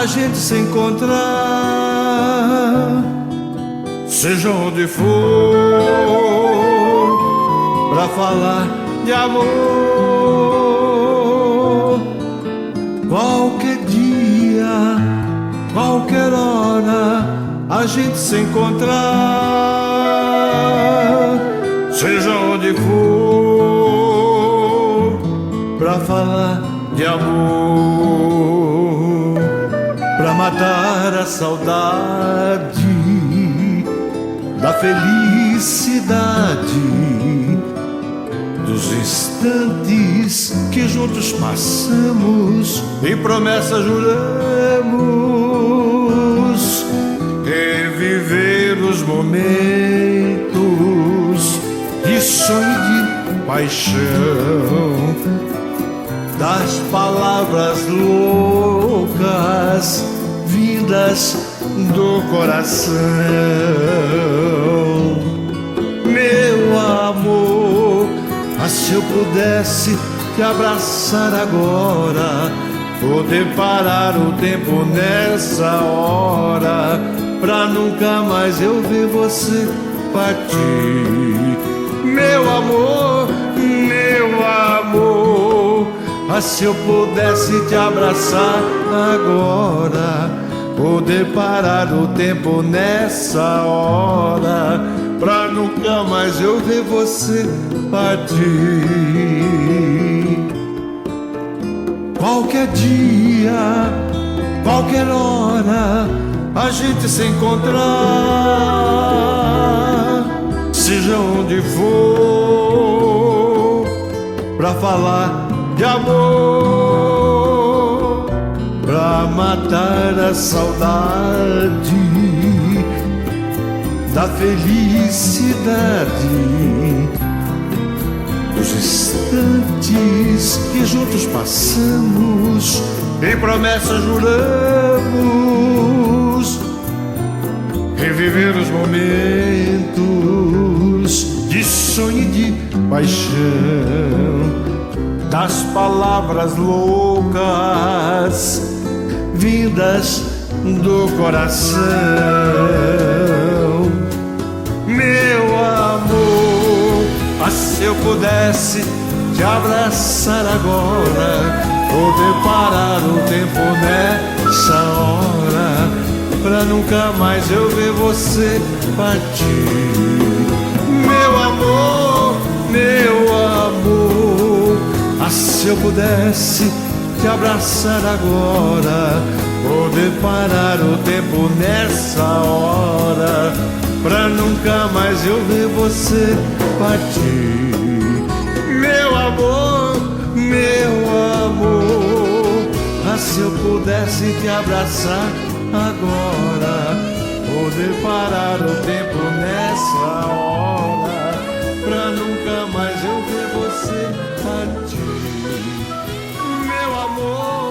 a gente se encontrar, seja onde for, pra falar de amor. Qualquer dia, qualquer hora, a gente se encontrar, seja onde for, pra falar de amor, pra matar a saudade da felicidade dos instantes que juntos passamos e promessas juramos, reviver os momentos de sonho e de paixão, das palavras loucas vindas do coração. Meu amor, se eu pudesse te abraçar agora, poder parar o tempo nessa hora, pra nunca mais eu ver você partir. Meu amor, se eu pudesse te abraçar agora, poder parar o tempo nessa hora, pra nunca mais eu ver você partir. Qualquer dia, qualquer hora, a gente se encontrar, seja onde for, pra falar de amor, pra matar a saudade da felicidade dos instantes que juntos passamos e promessas juramos, reviver os momentos de sonho e de paixão, das palavras loucas vindas do coração. Meu amor, se eu pudesse te abraçar agora, poder parar o tempo nessa hora, pra nunca mais eu ver você partir. Meu amor, se eu pudesse te abraçar agora, poder parar o tempo nessa hora, pra nunca mais eu ver você partir. Meu amor, se eu pudesse te abraçar agora, poder parar o tempo nessa hora, pra nunca mais eu ver você partir. Meu amor,